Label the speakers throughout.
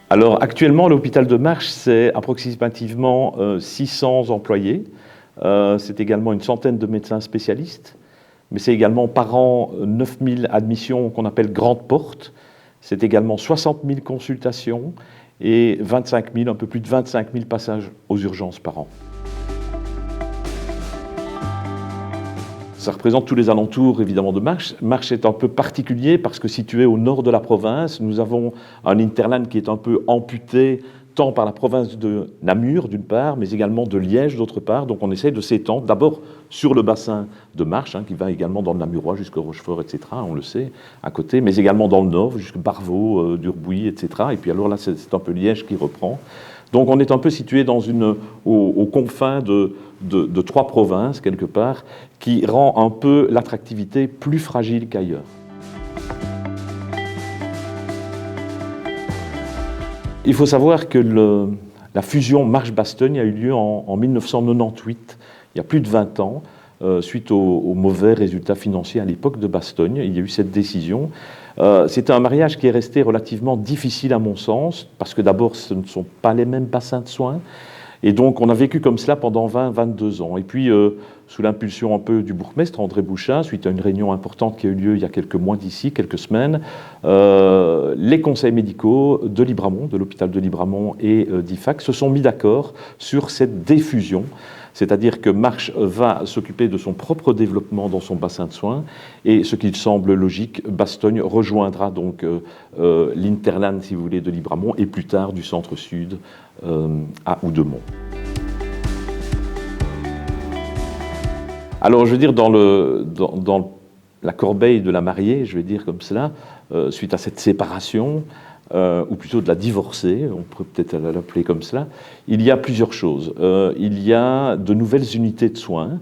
Speaker 1: Alors actuellement, l'hôpital de Marche, c'est approximativement 600 employés. C'est également une centaine de médecins spécialistes, mais c'est également par an 9000 admissions qu'on appelle grandes portes. C'est également 60 000 consultations et 25 000, un peu plus de 25 000 passages aux urgences par an. Ça représente tous les alentours, évidemment, de Marche. Marche est un peu particulier parce que situé au nord de la province, nous avons un hinterland qui est un peu amputé tant par la province de Namur, d'une part, mais également de Liège, d'autre part. Donc on essaie de s'étendre d'abord sur le bassin de Marche, qui va également dans le Namurois jusqu'à Rochefort, etc., on le sait, à côté, mais également dans le nord, jusqu'à Barvaux, Durbuy, etc. Et puis alors là, c'est un peu Liège qui reprend. Donc on est un peu situé aux confins de trois provinces, quelque part, qui rend un peu l'attractivité plus fragile qu'ailleurs. Il faut savoir que la fusion Marche-Bastogne a eu lieu en 1998, il y a plus de 20 ans, suite aux mauvais résultats financiers à l'époque de Bastogne. Il y a eu cette décision. C'était un mariage qui est resté relativement difficile à mon sens, parce que d'abord, ce ne sont pas les mêmes bassins de soins. Et donc, on a vécu comme cela pendant 20-22 ans. Et puis, sous l'impulsion un peu du bourgmestre, André Bouchin, suite à une réunion importante qui a eu lieu il y a quelques mois d'ici, quelques semaines, les conseils médicaux de Libramont, de l'hôpital de Libramont et d'IFAC se sont mis d'accord sur cette diffusion. C'est-à-dire que Marche va s'occuper de son propre développement dans son bassin de soins et ce qu'il semble logique, Bastogne rejoindra donc l'Interland, si vous voulez, de Libramont et plus tard du centre-sud à Houdemont. Alors je veux dire, dans la corbeille de la mariée, je vais dire comme cela, suite à cette séparation, ou plutôt de la divorcer, on pourrait peut-être l'appeler comme cela, il y a plusieurs choses. Il y a de nouvelles unités de soins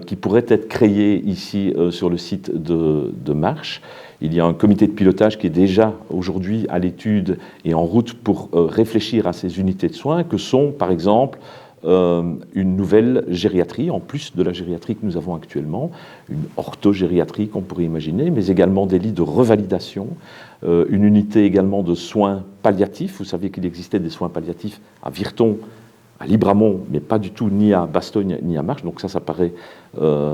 Speaker 1: qui pourraient être créées ici sur le site de Marche. Il y a un comité de pilotage qui est déjà aujourd'hui à l'étude et en route pour réfléchir à ces unités de soins, que sont par exemple une nouvelle gériatrie, en plus de la gériatrie que nous avons actuellement, une orthogériatrie qu'on pourrait imaginer, mais également des lits de revalidation, une unité également de soins palliatifs. Vous savez qu'il existait des soins palliatifs à Virton, à Libramont, mais pas du tout ni à Bastogne ni à Marche, donc ça paraît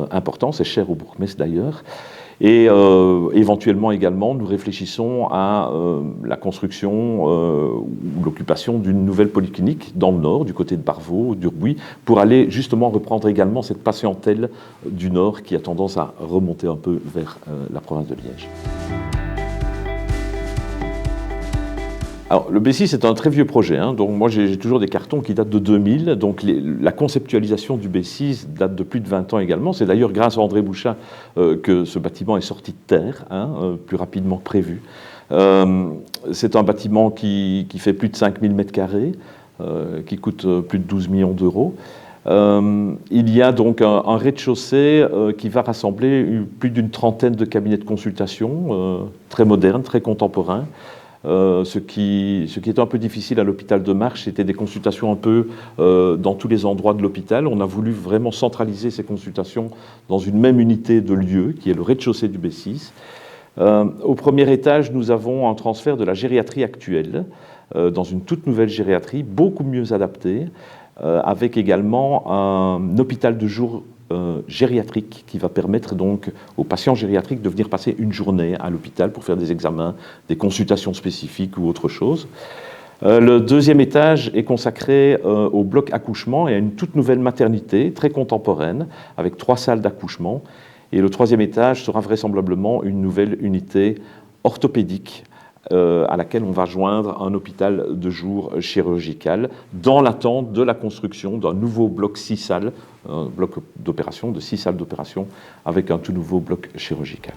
Speaker 1: important, c'est cher au bourgmestre d'ailleurs. Et éventuellement également, nous réfléchissons à la construction ou l'occupation d'une nouvelle polyclinique dans le nord, du côté de Barvaux, d'Urbuy, pour aller justement reprendre également cette patientèle du nord qui a tendance à remonter un peu vers la province de Liège. Alors, le B6 est un très vieux projet, donc moi j'ai toujours des cartons qui datent de 2000, donc la conceptualisation du B6 date de plus de 20 ans également. C'est d'ailleurs grâce à André Bouchin que ce bâtiment est sorti de terre, plus rapidement que prévu. C'est un bâtiment qui fait plus de 5000 m², qui coûte plus de 12 millions d'euros. Il y a donc un rez-de-chaussée qui va rassembler plus d'une trentaine de cabinets de consultation, très modernes, très contemporains. Ce qui est un peu difficile à l'hôpital de Marche, c'était des consultations un peu dans tous les endroits de l'hôpital. On a voulu vraiment centraliser ces consultations dans une même unité de lieu, qui est le rez-de-chaussée du B6. Au premier étage, nous avons un transfert de la gériatrie actuelle dans une toute nouvelle gériatrie, beaucoup mieux adaptée, avec également un hôpital de jour gériatrique qui va permettre donc aux patients gériatriques de venir passer une journée à l'hôpital pour faire des examens, des consultations spécifiques ou autre chose. Le deuxième étage est consacré au bloc accouchement et à une toute nouvelle maternité très contemporaine avec 3 salles d'accouchement. Et le troisième étage sera vraisemblablement une nouvelle unité orthopédique à laquelle on va joindre un hôpital de jour chirurgical dans l'attente de la construction d'un nouveau bloc 6 salles, un bloc d'opération de 6 salles d'opération avec un tout nouveau bloc chirurgical.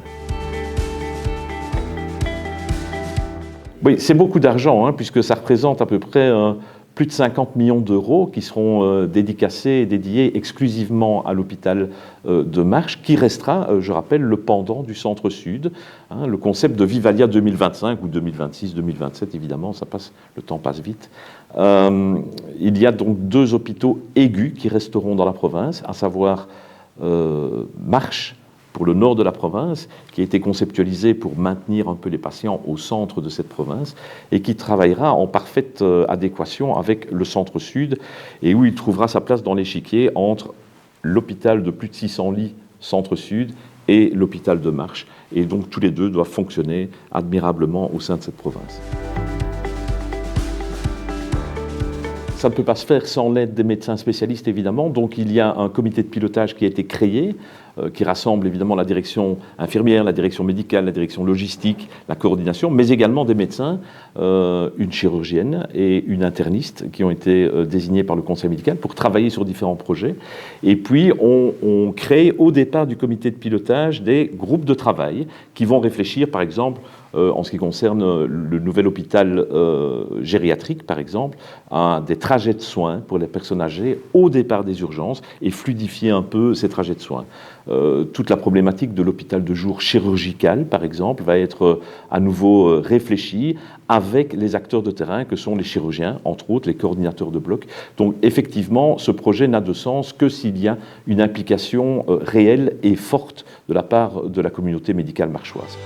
Speaker 1: Oui, c'est beaucoup d'argent, puisque ça représente à peu près plus de 50 millions d'euros qui seront dédicacés et dédiés exclusivement à l'hôpital de Marche, qui restera, je rappelle, le pendant du centre-sud. Le concept de Vivalia 2025 ou 2026, 2027, évidemment, le temps passe vite. Il y a donc 2 hôpitaux aigus qui resteront dans la province, à savoir Marche, pour le nord de la province, qui a été conceptualisé pour maintenir un peu les patients au centre de cette province et qui travaillera en parfaite adéquation avec le centre-sud et où il trouvera sa place dans l'échiquier entre l'hôpital de plus de 600 lits centre-sud et l'hôpital de Marche. Et donc tous les deux doivent fonctionner admirablement au sein de cette province. Ça ne peut pas se faire sans l'aide des médecins spécialistes, évidemment. Donc il y a un comité de pilotage qui a été créé, qui rassemble évidemment la direction infirmière, la direction médicale, la direction logistique, la coordination, mais également des médecins, une chirurgienne et une interniste qui ont été désignés par le conseil médical pour travailler sur différents projets. Et puis on crée au départ du comité de pilotage des groupes de travail qui vont réfléchir, par exemple, en ce qui concerne le nouvel hôpital gériatrique, par exemple, à des trajets de soins pour les personnes âgées au départ des urgences et fluidifier un peu ces trajets de soins. Toute la problématique de l'hôpital de jour chirurgical, par exemple, va être à nouveau réfléchie avec les acteurs de terrain que sont les chirurgiens, entre autres les coordinateurs de bloc. Donc effectivement, ce projet n'a de sens que s'il y a une implication réelle et forte de la part de la communauté médicale marchoise.